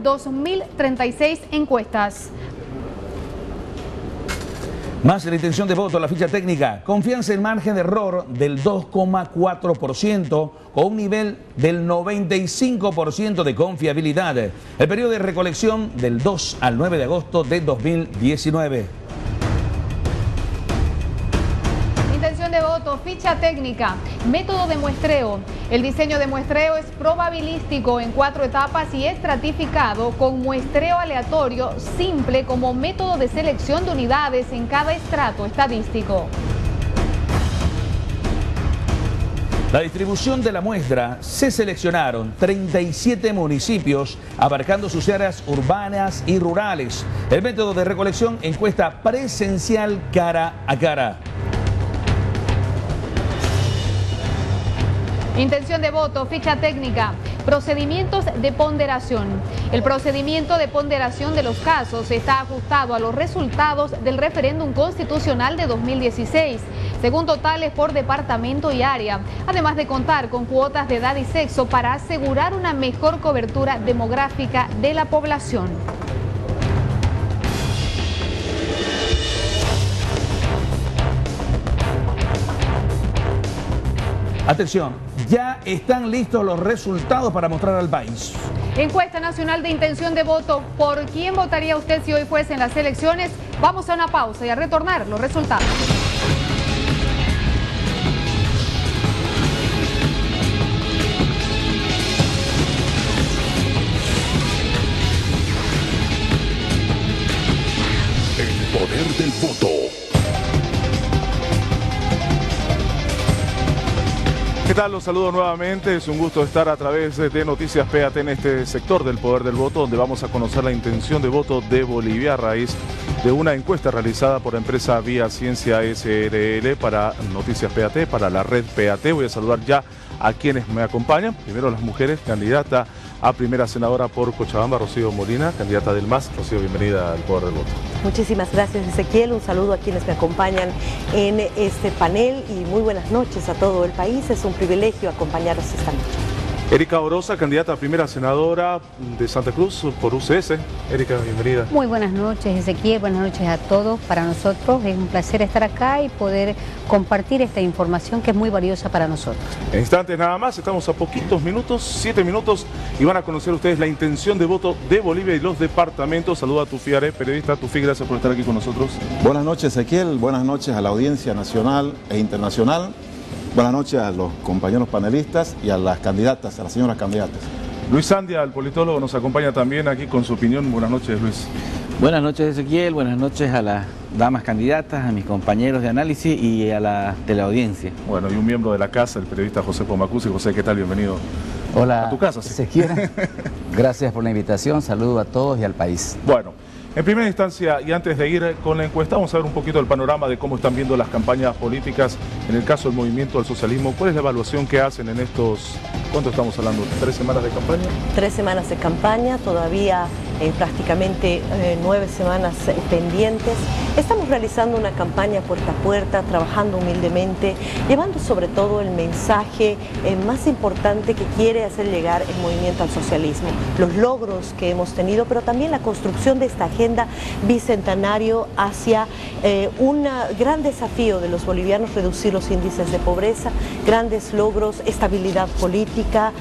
2.036 encuestas. Más la intención de voto, la ficha técnica. Confianza en margen de error del 2,4%, con un nivel del 95% de confiabilidad. El periodo de recolección del 2 al 9 de agosto de 2019. Intención de voto, ficha técnica, método de muestreo. El diseño de muestreo es probabilístico en 4 etapas y estratificado con muestreo aleatorio simple como método de selección de unidades en cada estrato estadístico. La distribución de la muestra: se seleccionaron 37 municipios abarcando sus áreas urbanas y rurales. El método de recolección: encuesta presencial cara a cara. Intención de voto, ficha técnica, procedimientos de ponderación. El procedimiento de ponderación de los casos está ajustado a los resultados del referéndum constitucional de 2016, según totales por departamento y área, además de contar con cuotas de edad y sexo para asegurar una mejor cobertura demográfica de la población. Atención, ya están listos los resultados para mostrar al país. Encuesta nacional de intención de voto. ¿Por quién votaría usted si hoy fuesen las elecciones? Vamos a una pausa y a retornar los resultados. El poder del voto. ¿Qué tal? Los saludo nuevamente. Es un gusto estar a través de Noticias PAT en este sector del Poder del Voto, donde vamos a conocer la intención de voto de Bolivia a raíz de una encuesta realizada por la empresa Vía Ciencia SRL para Noticias PAT, para la red PAT. Voy a saludar ya a quienes me acompañan. Primero las mujeres, candidata a primera senadora por Cochabamba, Rocío Molina, candidata del MAS. Rocío, bienvenida al Poder del Voto. Muchísimas gracias, Ezequiel. Un saludo a quienes me acompañan en este panel y muy buenas noches a todo el país. Es un privilegio acompañarlos esta noche. Erika Orosa, candidata a primera senadora de Santa Cruz por UCS. Erika, bienvenida. Muy buenas noches, Ezequiel. Buenas noches a todos. Para nosotros es un placer estar acá y poder compartir esta información que es muy valiosa para nosotros. En instantes nada más, estamos a poquitos minutos, 7 minutos, y van a conocer ustedes la intención de voto de Bolivia y los departamentos. Saluda a Tufi Are, periodista. Tufi, gracias por estar aquí con nosotros. Buenas noches, Ezequiel. Buenas noches a la audiencia nacional e internacional. Buenas noches a los compañeros panelistas y a las candidatas, a las señoras candidatas. Luis Sandia, el politólogo, nos acompaña también aquí con su opinión. Buenas noches, Luis. Buenas noches, Ezequiel. Buenas noches a las damas candidatas, a mis compañeros de análisis y a la teleaudiencia. Bueno, y un miembro de la casa, el periodista José Pomacuzzi. José, ¿qué tal? Bienvenido. Hola, a tu casa. Ezequiel. Gracias por la invitación. Saludo a todos y al país. Bueno, en primera instancia, y antes de ir con la encuesta, vamos a ver un poquito el panorama de cómo están viendo las campañas políticas. En el caso del Movimiento al Socialismo, ¿cuál es la evaluación que hacen en estos, cuánto estamos hablando, 3 semanas de campaña? 3 semanas de campaña, todavía prácticamente 9 semanas pendientes. Estamos realizando una campaña puerta a puerta, trabajando humildemente, llevando sobre todo el mensaje más importante que quiere hacer llegar el Movimiento al Socialismo, los logros que hemos tenido, pero también la construcción de esta agenda bicentenario hacia un gran desafío de los bolivianos, reducir los índices de pobreza, grandes logros, estabilidad política,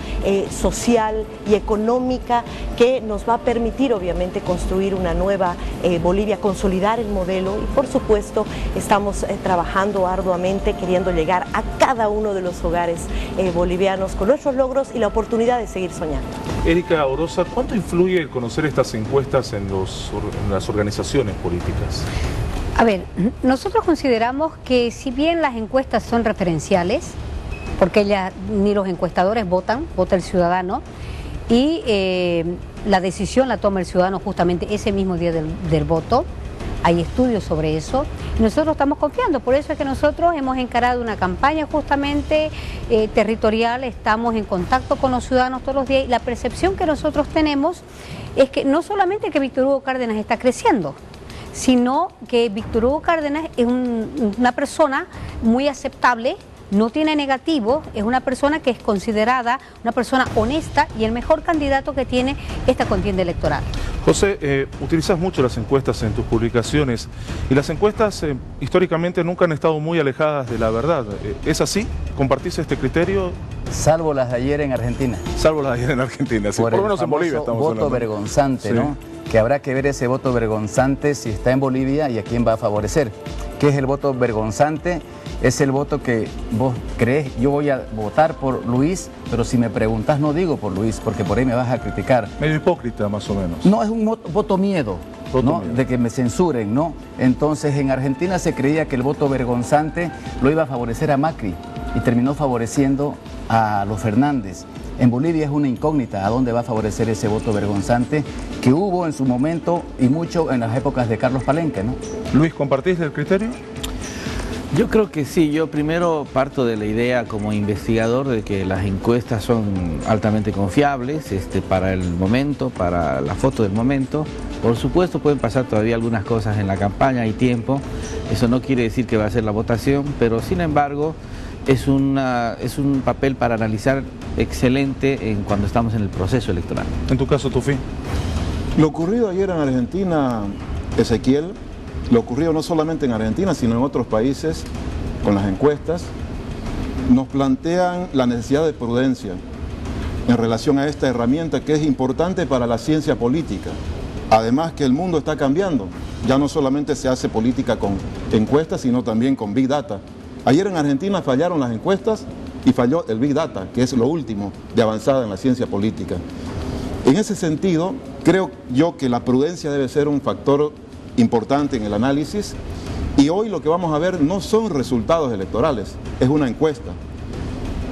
social y económica que nos va a permitir obviamente construir una nueva Bolivia, consolidar el modelo y por supuesto estamos trabajando arduamente queriendo llegar a cada uno de los hogares bolivianos con nuestros logros y la oportunidad de seguir soñando. Erika Orosa, ¿cuánto influye el conocer estas encuestas en las organizaciones políticas? A ver, nosotros consideramos que si bien las encuestas son referenciales, porque ni los encuestadores votan, vota el ciudadano, y la decisión la toma el ciudadano justamente ese mismo día del voto. Hay estudios sobre eso y nosotros estamos confiando, por eso es que nosotros hemos encarado una campaña justamente territorial, estamos en contacto con los ciudadanos todos los días y la percepción que nosotros tenemos es que no solamente que Víctor Hugo Cárdenas está creciendo, sino que Víctor Hugo Cárdenas es una persona muy aceptable no tiene negativo, es una persona que es considerada una persona honesta y el mejor candidato que tiene esta contienda electoral. José, utilizas mucho las encuestas en tus publicaciones y las encuestas históricamente nunca han estado muy alejadas de la verdad. ¿Es así? ¿Compartís este criterio? Salvo las de ayer en Argentina. Salvo las de ayer en Argentina, sí, por lo menos en Bolivia estamos voto hablando. vergonzante, Sí. ¿no? Que habrá que ver ese voto vergonzante si está en Bolivia y a quién va a favorecer. ¿Qué es el voto vergonzante? Es el voto que vos crees, yo voy a votar por Luis, pero si me preguntas no digo por Luis, porque por ahí me vas a criticar. Medio hipócrita, más o menos. No, es un voto miedo, ¿no? miedo. De que me censuren, ¿no? Entonces en Argentina se creía que el voto vergonzante lo iba a favorecer a Macri y terminó favoreciendo a los Fernández. En Bolivia es una incógnita a dónde va a favorecer ese voto vergonzante que hubo en su momento y mucho en las épocas de Carlos Palenque, ¿no? Luis, ¿compartís el criterio? Yo creo que sí, yo primero parto de la idea como investigador de que las encuestas son altamente confiables para el momento, para la foto del momento. Por supuesto pueden pasar todavía algunas cosas en la campaña, hay tiempo, eso no quiere decir que va a ser la votación, pero sin embargo es un papel para analizar excelente cuando estamos en el proceso electoral. En tu caso, Tufi. Lo ocurrido ayer en Argentina, Ezequiel, lo ocurrido no solamente en Argentina, sino en otros países, con las encuestas, nos plantean la necesidad de prudencia en relación a esta herramienta que es importante para la ciencia política. Además que el mundo está cambiando, ya no solamente se hace política con encuestas, sino también con Big Data. Ayer en Argentina fallaron las encuestas y falló el Big Data, que es lo último de avanzada en la ciencia política. En ese sentido, creo yo que la prudencia debe ser un factor importante en el análisis y hoy lo que vamos a ver no son resultados electorales, es una encuesta.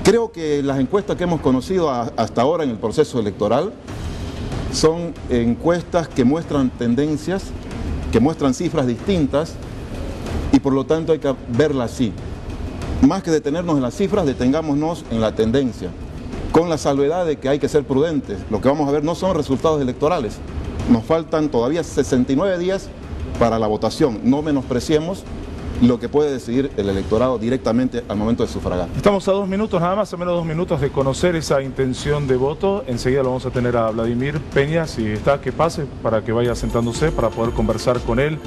Creo que las encuestas que hemos conocido hasta ahora en el proceso electoral son encuestas que muestran tendencias, que muestran cifras distintas y por lo tanto hay que verlas así. Más que detenernos en las cifras, detengámonos en la tendencia, con la salvedad de que hay que ser prudentes. Lo que vamos a ver no son resultados electorales, nos faltan todavía 69 días para la votación, no menospreciemos lo que puede decidir el electorado directamente al momento de sufragar. Estamos a 2 minutos nada más, a menos de 2 minutos de conocer esa intención de voto. Enseguida lo vamos a tener a Vladimir Peña, si está, que pase para que vaya sentándose para poder conversar con él.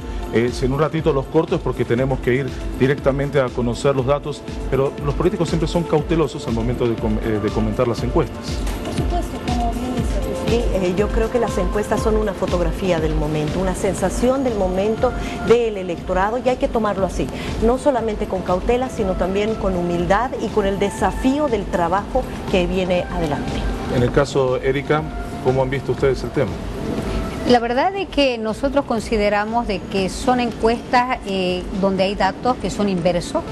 Si en un ratito los corto es porque tenemos que ir directamente a conocer los datos, pero los políticos siempre son cautelosos al momento de comentar las encuestas. Por supuesto, como bien dice, yo creo que las encuestas son una fotografía del momento, una sensación del momento del electorado y hay que tomarlo así, no solamente con cautela, sino también con humildad y con el desafío del trabajo que viene adelante. En el caso, Erika, ¿cómo han visto ustedes el tema? La verdad es que nosotros consideramos de que son encuestas donde hay datos que son inversos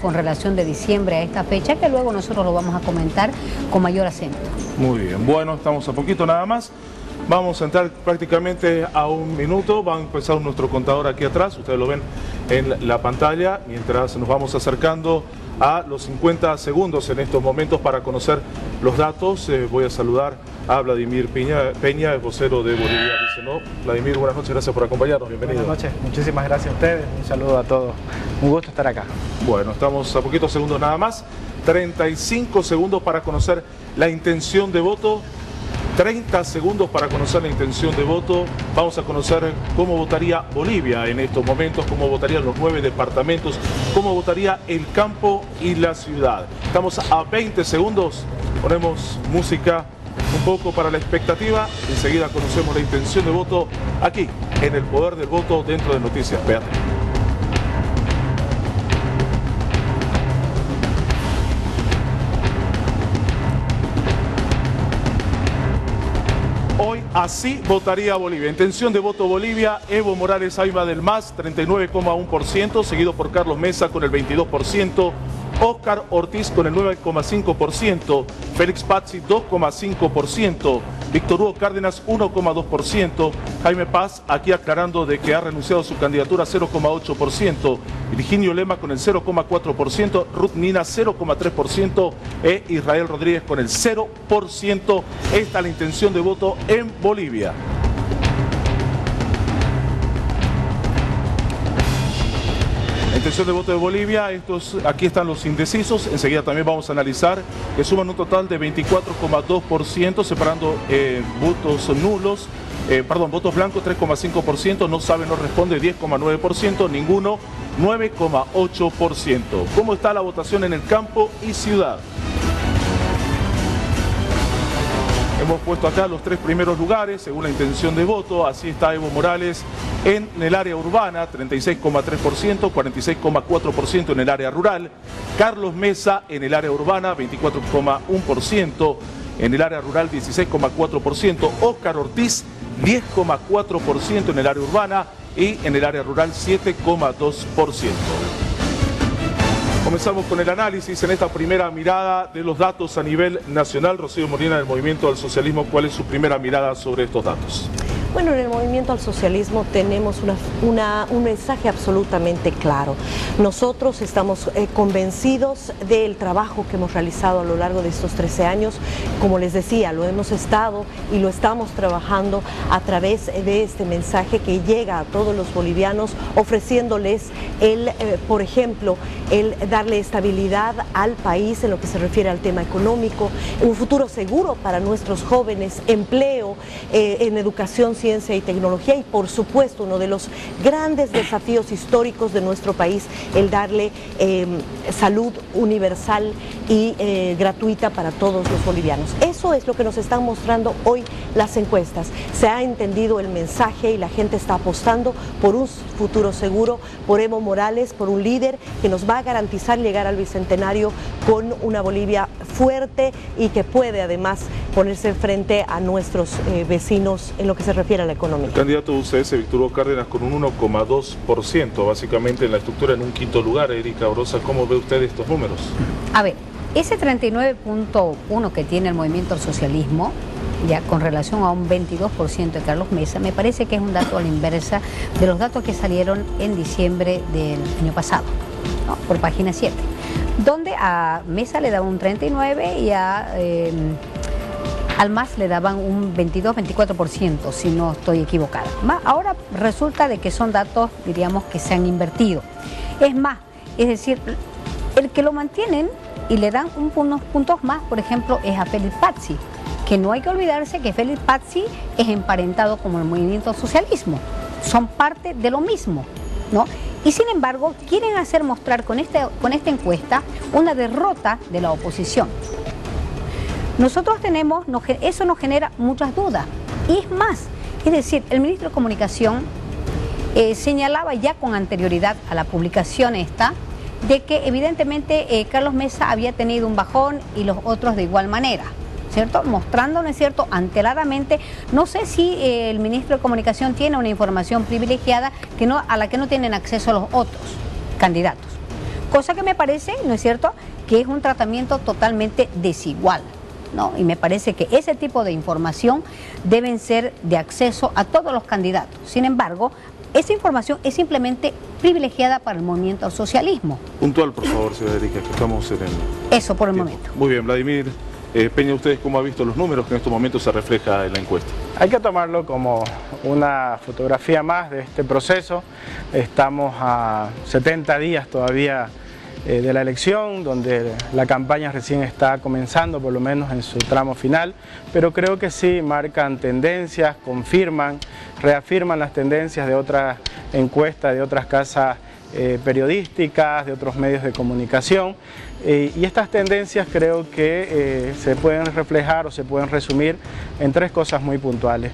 con relación de diciembre a esta fecha, que luego nosotros lo vamos a comentar con mayor acento. Muy bien, bueno, estamos a poquito nada más. Vamos a entrar prácticamente a 1 minuto, va a empezar nuestro contador aquí atrás, ustedes lo ven en la pantalla, mientras nos vamos acercando a los 50 segundos en estos momentos para conocer los datos. Voy a saludar a Vladimir Peña, el vocero de Bolivia. Dice, no, Vladimir, buenas noches, gracias por acompañarnos, bienvenido. Buenas noches, muchísimas gracias a ustedes, un saludo a todos, un gusto estar acá. Bueno, estamos a poquitos segundos nada más, 35 segundos para conocer la intención de voto. 30 segundos para conocer la intención de voto. Vamos a conocer cómo votaría Bolivia en estos momentos, cómo votarían los 9 departamentos, cómo votaría el campo y la ciudad. Estamos a 20 segundos, ponemos música un poco para la expectativa. Enseguida conocemos la intención de voto aquí, en el Poder del Voto, dentro de Noticias PAT. Hoy así votaría Bolivia. Intención de voto Bolivia, Evo Morales Ayma del MAS, 39,1%, seguido por Carlos Mesa con el 22%, Óscar Ortiz con el 9,5%, Félix Pazzi 2,5%, Víctor Hugo Cárdenas 1,2%, Jaime Paz aquí aclarando de que ha renunciado a su candidatura 0,8%, Virginio Lema con el 0,4%, Ruth Nina 0,3% e Israel Rodríguez con el 0%. Esta es la intención de voto en Bolivia. intención de voto de Bolivia, aquí están los indecisos, enseguida también vamos a analizar, que suman un total de 24,2%, separando votos nulos, votos blancos 3,5%, no sabe, no responde 10,9%, ninguno 9,8%. ¿Cómo está la votación en el campo y ciudad? Hemos puesto acá los 3 primeros lugares según la intención de voto. Así está Evo Morales en el área urbana, 36,3%, 46,4% en el área rural. Carlos Mesa en el área urbana, 24,1%, en el área rural 16,4%. Óscar Ortiz, 10,4% en el área urbana y en el área rural 7,2%. Comenzamos con el análisis en esta primera mirada de los datos a nivel nacional. Rocío Molina, del Movimiento al Socialismo, ¿cuál es su primera mirada sobre estos datos? Bueno, en el Movimiento al Socialismo tenemos un mensaje absolutamente claro. Nosotros estamos convencidos del trabajo que hemos realizado a lo largo de estos 13 años. Como les decía, lo hemos estado y lo estamos trabajando a través de este mensaje que llega a todos los bolivianos, ofreciéndoles por ejemplo, el darle estabilidad al país en lo que se refiere al tema económico, un futuro seguro para nuestros jóvenes, empleo en educación, ciencia y tecnología y por supuesto uno de los grandes desafíos históricos de nuestro país, el darle salud universal y gratuita para todos los bolivianos. Eso es lo que nos están mostrando hoy las encuestas. Se ha entendido el mensaje y la gente está apostando por un futuro seguro, por Evo Morales, por un líder que nos va a garantizar llegar al Bicentenario con una Bolivia fuerte y que puede además ponerse frente a nuestros vecinos en lo que se refiere a la economía. El candidato UCS, Víctor Hugo Cárdenas, con un 1,2%, básicamente en la estructura en un quinto lugar. Erika Orosa, ¿cómo ve usted estos números? A ver, ese 39,1 que tiene el Movimiento al Socialismo, ya con relación a un 22% de Carlos Mesa, me parece que es un dato a la inversa de los datos que salieron en diciembre del año pasado, ¿no? Por página 7, donde a Mesa le daban un 39 y al MAS le daban un 22-24%, si no estoy equivocada. Ahora resulta de que son datos, diríamos, que se han invertido. Es más, es decir, el que lo mantienen y le dan unos puntos más, por ejemplo, es a Félix Pazzi, que no hay que olvidarse que Félix Pazzi es emparentado con el Movimiento al Socialismo, son parte de lo mismo, ¿no? Y sin embargo, quieren hacer mostrar con esta encuesta una derrota de la oposición. Nosotros eso nos genera muchas dudas. Y es más, es decir, el ministro de Comunicación señalaba ya con anterioridad a la publicación esta, de que evidentemente Carlos Mesa había tenido un bajón y los otros de igual manera, ¿cierto? Mostrando, ¿no es cierto?, anteladamente, no sé si el ministro de Comunicación tiene una información privilegiada a la que no tienen acceso los otros candidatos. Cosa que me parece, ¿no es cierto?, que es un tratamiento totalmente desigual, ¿no? Y me parece que ese tipo de información deben ser de acceso a todos los candidatos. Sin embargo, esa información es simplemente privilegiada para el Movimiento al Socialismo. Puntual, por favor, señora Erika, que estamos en el... Eso por el momento. Muy bien, Vladimir Peña, ¿ustedes cómo ha visto los números que en estos momentos se refleja en la encuesta? Hay que tomarlo como una fotografía más de este proceso. Estamos a 70 días todavía de la elección, donde la campaña recién está comenzando, por lo menos en su tramo final, pero creo que sí marcan tendencias, reafirman las tendencias de otras encuestas, de otras casas periodísticas, de otros medios de comunicación, y estas tendencias creo que se pueden reflejar o se pueden resumir en 3 cosas muy puntuales.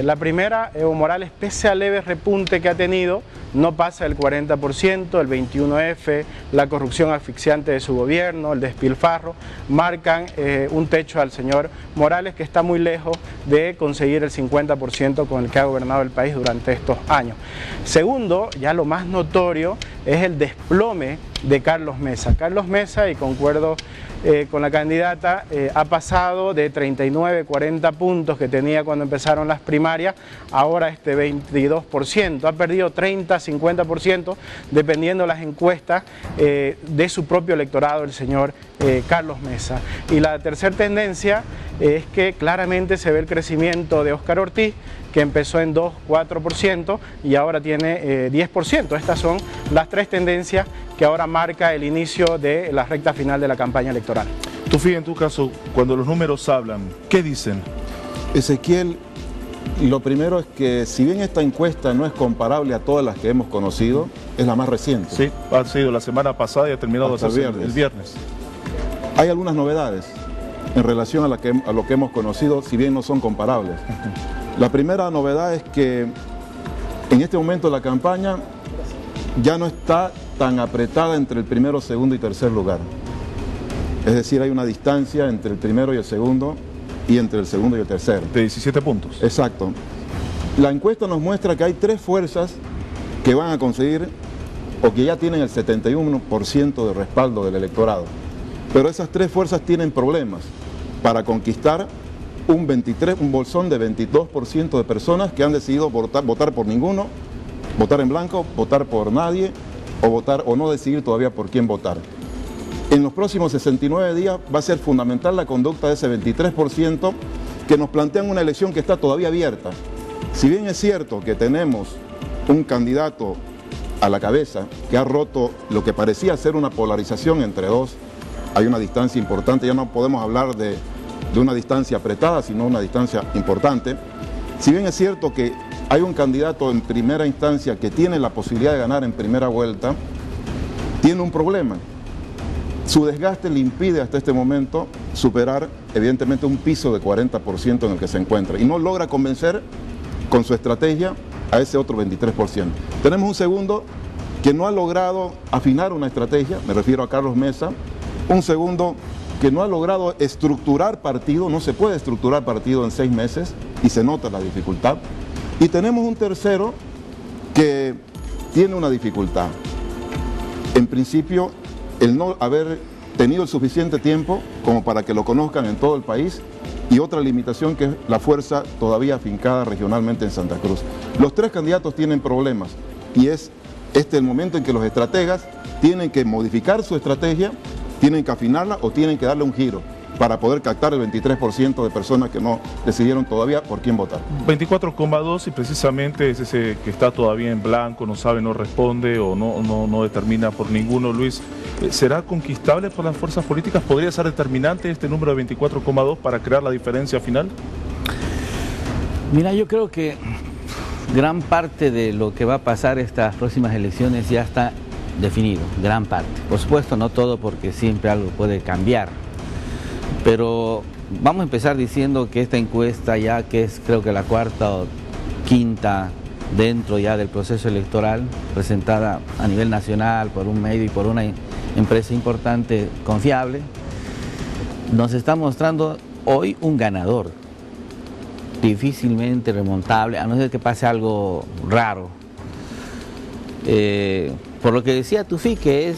La primera, Evo Morales, pese al leve repunte que ha tenido, no pasa el 40%, el 21F, la corrupción asfixiante de su gobierno, el despilfarro, marcan un techo al señor Morales que está muy lejos de conseguir el 50% con el que ha gobernado el país durante estos años. Segundo, ya lo más notorio, es el desplome de Carlos Mesa. Carlos Mesa, y concuerdo con la candidata, ha pasado de 39, 40 puntos que tenía cuando empezaron las primarias, ahora este 22%, ha perdido 30, 50%, dependiendo de las encuestas de su propio electorado, el señor Carlos Mesa. Y la tercera tendencia es que claramente se ve el crecimiento de Óscar Ortiz, que empezó en 2,4% y ahora tiene 10%. Estas son las tres tendencias que ahora marca el inicio de la recta final de la campaña electoral. Tufi, en tu caso, cuando los números hablan, ¿qué dicen? Ezequiel, lo primero es que si bien esta encuesta no es comparable a todas las que hemos conocido, es la más reciente. Sí, ha sido la semana pasada y ha terminado hasta el viernes. Hay algunas novedades en relación a lo que hemos conocido, si bien no son comparables. La primera novedad es que en este momento la campaña ya no está tan apretada entre el primero, segundo y tercer lugar. Es decir, hay una distancia entre el primero y el segundo y entre el segundo y el tercero. De 17 puntos. Exacto. La encuesta nos muestra que hay tres fuerzas que van a conseguir o que ya tienen el 71% de respaldo del electorado. Pero esas tres fuerzas tienen problemas para conquistar un bolsón de 22% de personas que han decidido votar por ninguno, votar en blanco, votar por nadie o no decidir todavía por quién votar. En los próximos 69 días va a ser fundamental la conducta de ese 23% que nos plantean una elección que está todavía abierta. Si bien es cierto que tenemos un candidato a la cabeza que ha roto lo que parecía ser una polarización entre dos, hay una distancia importante, ya no podemos hablar de una distancia apretada, sino una distancia importante. Si bien es cierto que hay un candidato en primera instancia que tiene la posibilidad de ganar en primera vuelta, tiene un problema. Su desgaste le impide hasta este momento superar, evidentemente, un piso de 40% en el que se encuentra y no logra convencer con su estrategia a ese otro 23%. Tenemos un segundo que no ha logrado afinar una estrategia, me refiero a Carlos Mesa, un segundo que no ha logrado estructurar partido, no se puede estructurar partido en 6 meses y se nota la dificultad. Y tenemos un tercero que tiene una dificultad. En principio, el no haber tenido el suficiente tiempo como para que lo conozcan en todo el país y otra limitación que es la fuerza todavía afincada regionalmente en Santa Cruz. Los tres candidatos tienen problemas y es el momento en que los estrategas tienen que modificar su estrategia, tienen que afinarla o tienen que darle un giro para poder captar el 23% de personas que no decidieron todavía por quién votar. 24,2 y precisamente es ese que está todavía en blanco, no sabe, no responde o no determina por ninguno. Luis, ¿será conquistable por las fuerzas políticas? ¿Podría ser determinante este número de 24,2 para crear la diferencia final? Mira, yo creo que gran parte de lo que va a pasar estas próximas elecciones ya está definido, gran parte. Por supuesto, no todo, porque siempre algo puede cambiar. Pero vamos a empezar diciendo que esta encuesta ya, que es creo que la cuarta o quinta dentro ya del proceso electoral, presentada a nivel nacional por un medio y por una empresa importante, confiable, nos está mostrando hoy un ganador, difícilmente remontable, a no ser que pase algo raro. Por lo que decía Tufi, que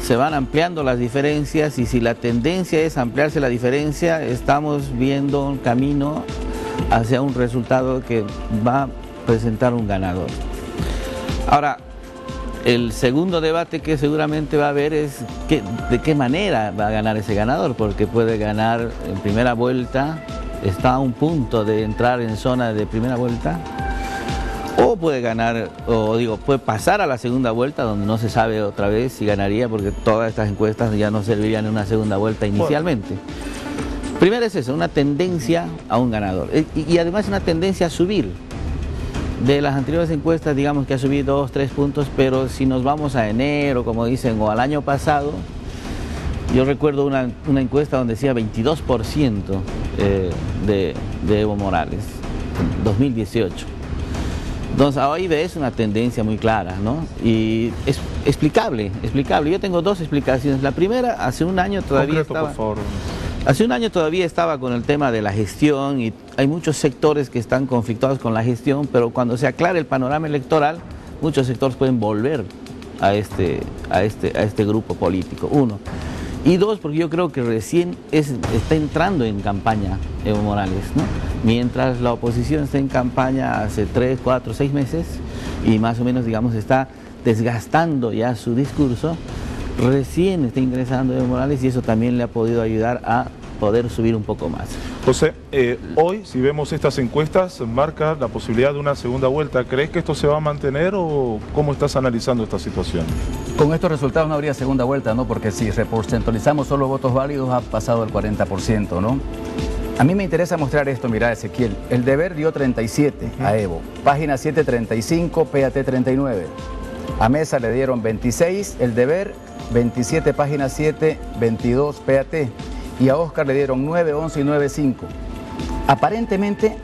se van ampliando las diferencias, y si la tendencia es ampliarse la diferencia, estamos viendo un camino hacia un resultado que va a presentar un ganador. Ahora, el segundo debate que seguramente va a haber es de qué manera va a ganar ese ganador, porque puede ganar en primera vuelta, está a un punto de entrar en zona de primera vuelta, o puede ganar, puede pasar a la segunda vuelta, donde no se sabe otra vez si ganaría, porque todas estas encuestas ya no servirían en una segunda vuelta inicialmente. Primero es eso, una tendencia a un ganador, y además una tendencia a subir. De las anteriores encuestas, digamos que ha subido 2 o 3 puntos, pero si nos vamos a enero, como dicen, o al año pasado, yo recuerdo una encuesta donde decía 22% de Evo Morales, 2018. Entonces, hoy ves una tendencia muy clara, ¿no? Y es explicable. Yo tengo 2 explicaciones. La primera, hace un año todavía estaba con el tema de la gestión, y hay muchos sectores que están conflictuados con la gestión, pero cuando se aclare el panorama electoral, muchos sectores pueden volver a este grupo político, 1. Y 2, porque yo creo que recién está entrando en campaña Evo Morales, ¿no? Mientras la oposición está en campaña hace 3, 4, 6 meses, y más o menos, digamos, está desgastando ya su discurso, recién está ingresando Evo Morales, y eso también le ha podido ayudar a poder subir un poco más. José, hoy si vemos estas encuestas marca la posibilidad de una segunda vuelta. ¿Crees que esto se va a mantener o cómo estás analizando esta situación? Con estos resultados no habría segunda vuelta, ¿no? Porque si reporcentualizamos solo votos válidos ha pasado el 40%, ¿no? A mí me interesa mostrar esto, mira Ezequiel. El Deber dio 37 a Evo, Página 7 35, PAT 39. A Mesa le dieron 26, el Deber 27, Página 7, 22, PAT. Y a Oscar le dieron 9, 11 y 9, 5. Aparentemente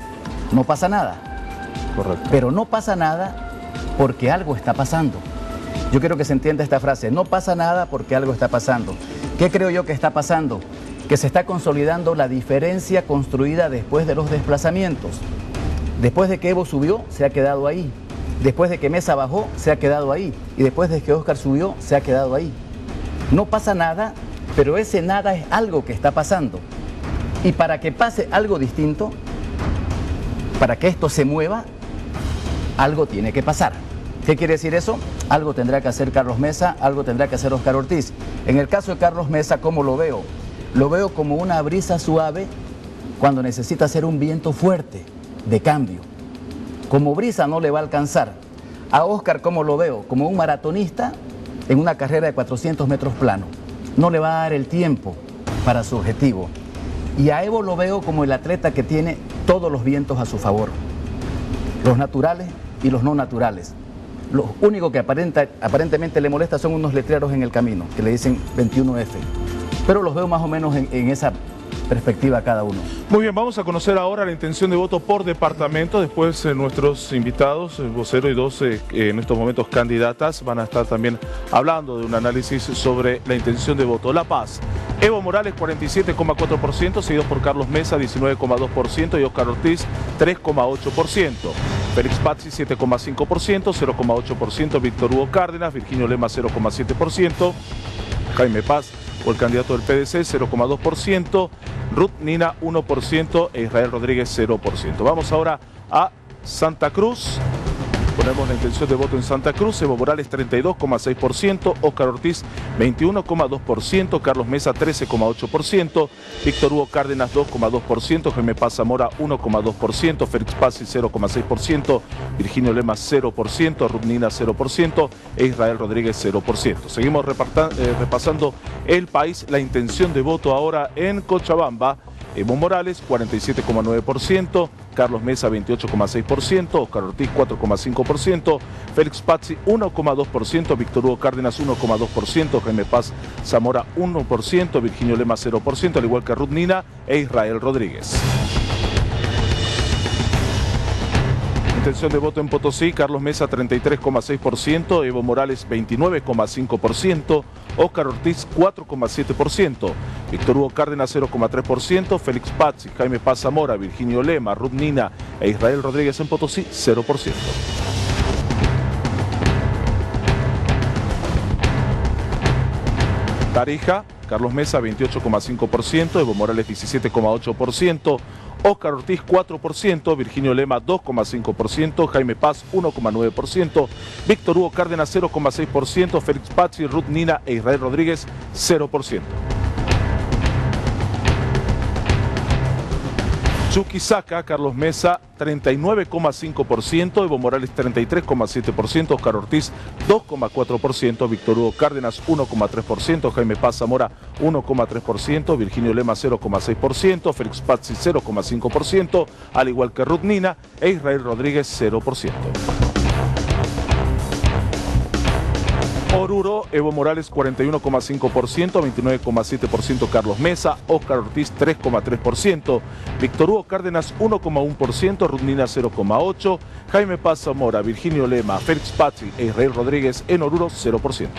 no pasa nada. Correcto. Pero no pasa nada porque algo está pasando. Yo quiero que se entienda esta frase, no pasa nada porque algo está pasando. ¿Qué creo yo que está pasando? Que se está consolidando la diferencia construida después de los desplazamientos. Después de que Evo subió, se ha quedado ahí. Después de que Mesa bajó, se ha quedado ahí. Y después de que Oscar subió, se ha quedado ahí. No pasa nada, pero ese nada es algo que está pasando. Y para que pase algo distinto, para que esto se mueva, algo tiene que pasar. ¿Qué quiere decir eso? Algo tendrá que hacer Carlos Mesa, algo tendrá que hacer Oscar Ortiz. En el caso de Carlos Mesa, ¿cómo lo veo? Lo veo como una brisa suave cuando necesita hacer un viento fuerte de cambio. Como brisa no le va a alcanzar. A Oscar, ¿cómo lo veo? Como un maratonista en una carrera de 400 metros plano. No le va a dar el tiempo para su objetivo. Y a Evo lo veo como el atleta que tiene todos los vientos a su favor. Los naturales y los no naturales. Lo único que aparentemente le molesta son unos letreros en el camino, que le dicen 21F. Pero los veo más o menos en esa perspectiva cada uno. Muy bien, vamos a conocer ahora la intención de voto por departamento. Después nuestros invitados, el vocero y dos en estos momentos candidatas, van a estar también hablando de un análisis sobre la intención de voto. La Paz, Evo Morales 47,4%, seguido por Carlos Mesa 19,2% y Oscar Ortiz 3,8%. Félix Pazzi 7,5%, 0,8% Víctor Hugo Cárdenas, Virginio Lema 0,7%, Jaime Paz o el candidato del PDC 0,2%, Ruth Nina 1% e Israel Rodríguez 0%. Vamos ahora a Santa Cruz. Ponemos la intención de voto en Santa Cruz. Evo Morales 32,6%, Oscar Ortiz 21,2%, Carlos Mesa 13,8%, Víctor Hugo Cárdenas 2,2%, Jaime Paz Zamora 1,2%, Félix Pazzi 0,6%, Virginio Lema 0%, Ruth Nina 0% e Israel Rodríguez 0%. Seguimos repasando el país. La intención de voto ahora en Cochabamba. Evo Morales 47,9%, Carlos Mesa 28,6%, Oscar Ortiz 4,5%, Félix Pazzi 1,2%, Víctor Hugo Cárdenas 1,2%, Jaime Paz Zamora 1%, Virginio Lema 0%, al igual que Ruth Nina e Israel Rodríguez. Intención de voto en Potosí, Carlos Mesa 33,6%, Evo Morales 29,5%, Oscar Ortiz 4,7%, Víctor Hugo Cárdenas 0,3%, Félix Pazzi, Jaime Paz Zamora, Virginio Lema, Ruth Nina e Israel Rodríguez en Potosí 0%. Tarija, Carlos Mesa 28,5%, Evo Morales 17,8%, Oscar Ortiz 4%, Virginio Lema 2,5%, Jaime Paz 1,9%, Víctor Hugo Cárdenas 0,6%, Félix Pazzi, Ruth Nina e Israel Rodríguez 0%. Chuquisaca, Carlos Mesa 39,5%, Evo Morales 33,7%, Oscar Ortiz 2,4%, Víctor Hugo Cárdenas 1,3%, Jaime Paz Zamora 1,3%, Virginio Lema 0,6%, Félix Pazzi 0,5%, al igual que Ruth Nina e Israel Rodríguez 0%. Oruro, Evo Morales 41,5%, 29,7% Carlos Mesa, Oscar Ortiz 3,3%, Víctor Hugo Cárdenas 1,1%, Ruth Nina 0,8%, Jaime Paz Zamora, Virginio Lema, Félix Pazzi e Israel Rodríguez en Oruro 0%.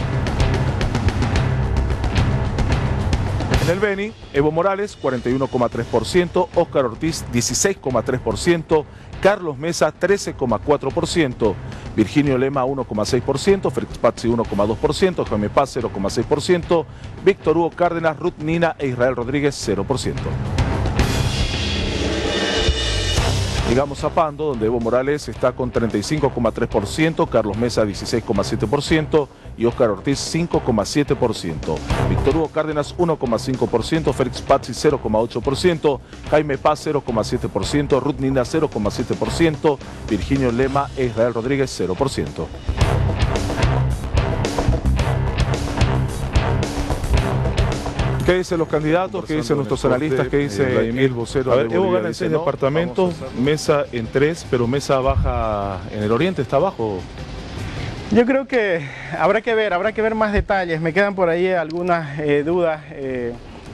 En el Beni, Evo Morales 41,3%, Oscar Ortiz 16,3%, Carlos Mesa 13,4%, Virginio Lema 1,6%, Félix Pazzi 1,2%, Jaime Paz 0,6%, Víctor Hugo Cárdenas, Ruth Nina e Israel Rodríguez 0%. Llegamos a Pando, donde Evo Morales está con 35,3%, Carlos Mesa 16,7% y Óscar Ortiz 5,7%. Víctor Hugo Cárdenas 1,5%, Félix Pazzi 0,8%, Jaime Paz 0,7%, Ruth Nina 0,7%, Virginio Lema e Israel Rodríguez 0%. ¿Qué dicen los candidatos? ¿Qué dicen nuestros analistas? ¿Qué dice el vocero? A ver, Evo gana en 6 departamentos, Mesa en 3, pero Mesa baja en el oriente, ¿está abajo? Yo creo que habrá que ver más detalles. Me quedan por ahí algunas dudas,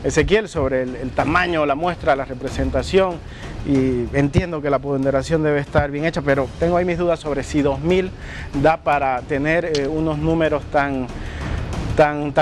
Ezequiel, sobre el tamaño, la muestra, la representación, y entiendo que la ponderación debe estar bien hecha, pero tengo ahí mis dudas sobre si 2000 da para tener unos números tan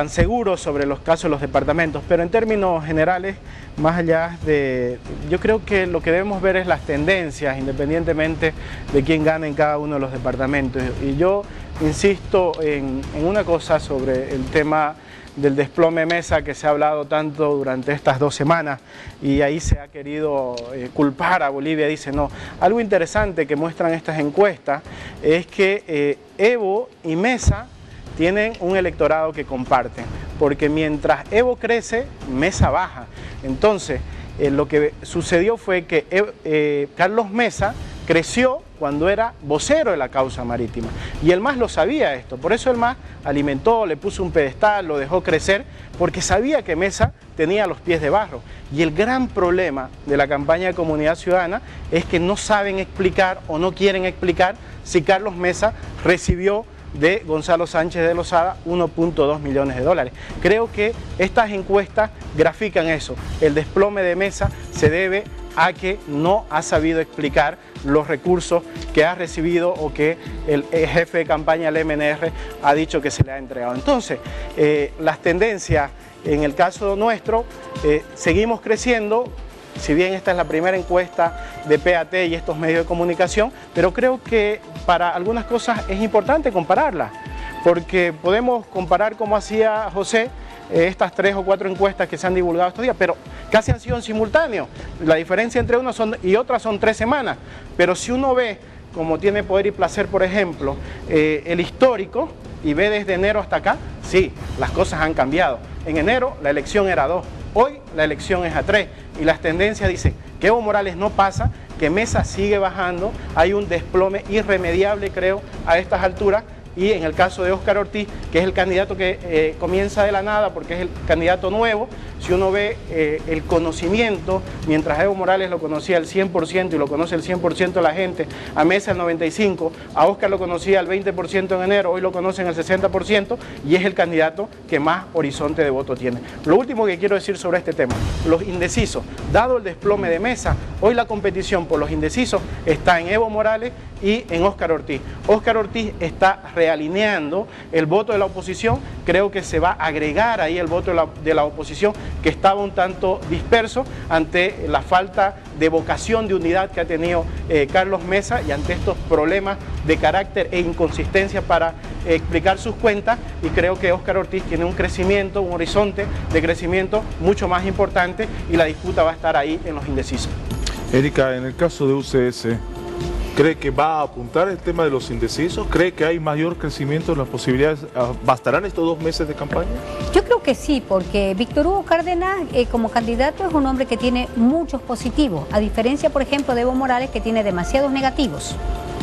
seguros sobre los casos de los departamentos. Pero en términos generales, más allá de... Yo creo que lo que debemos ver es las tendencias, independientemente de quién gane en cada uno de los departamentos. Y yo insisto en una cosa sobre el tema del desplome Mesa, que se ha hablado tanto durante estas 2 semanas, y ahí se ha querido culpar a Bolivia. Dice, no, algo interesante que muestran estas encuestas es que Evo y Mesa tienen un electorado que comparten, porque mientras Evo crece, Mesa baja. Entonces, lo que sucedió fue que Carlos Mesa creció cuando era vocero de la causa marítima, y el MAS lo sabía esto, por eso el MAS alimentó, le puso un pedestal, lo dejó crecer, porque sabía que Mesa tenía los pies de barro. Y el gran problema de la campaña de Comunidad Ciudadana es que no saben explicar o no quieren explicar si Carlos Mesa recibió de Gonzalo Sánchez de Lozada 1.2 millones de dólares. Creo que estas encuestas grafican eso. El desplome de Mesa se debe a que no ha sabido explicar los recursos que ha recibido o que el jefe de campaña del MNR ha dicho que se le ha entregado. Entonces, las tendencias en el caso nuestro, seguimos creciendo. Si bien esta es la primera encuesta de PAT y estos medios de comunicación, pero creo que para algunas cosas es importante compararlas, porque podemos comparar como hacía José estas 3 o 4 encuestas que se han divulgado estos días, pero casi han sido en simultáneo. La diferencia entre unas y otras son 3 semanas, pero si uno ve, como tiene Poder y Placer, por ejemplo, el histórico, y ve desde enero hasta acá, sí, las cosas han cambiado. En enero la elección era 2, hoy la elección es a 3, y las tendencias dicen que Evo Morales no pasa, que Mesa sigue bajando, hay un desplome irremediable, creo, a estas alturas. Y en el caso de Óscar Ortiz, que es el candidato que comienza de la nada porque es el candidato nuevo, si uno ve el conocimiento, mientras Evo Morales lo conocía al 100% y lo conoce el 100% de la gente, a Mesa el 95%, a Óscar lo conocía al 20% en enero, hoy lo conocen al 60% y es el candidato que más horizonte de voto tiene. Lo último que quiero decir sobre este tema, los indecisos, dado el desplome de Mesa, hoy la competición por los indecisos está en Evo Morales y en Óscar Ortiz. Óscar Ortiz está realineando el voto de la oposición, creo que se va a agregar ahí el voto de la oposición que estaba un tanto disperso ante la falta de vocación de unidad que ha tenido Carlos Mesa y ante estos problemas de carácter e inconsistencia para explicar sus cuentas, y creo que Óscar Ortiz tiene un crecimiento, un horizonte de crecimiento mucho más importante y la disputa va a estar ahí en los indecisos. Erika, en el caso de UCS, ¿cree que va a apuntar el tema de los indecisos? ¿Cree que hay mayor crecimiento en las posibilidades? ¿Bastarán estos 2 meses de campaña? Yo creo que sí, porque Víctor Hugo Cárdenas como candidato es un hombre que tiene muchos positivos, a diferencia, por ejemplo, de Evo Morales, que tiene demasiados negativos,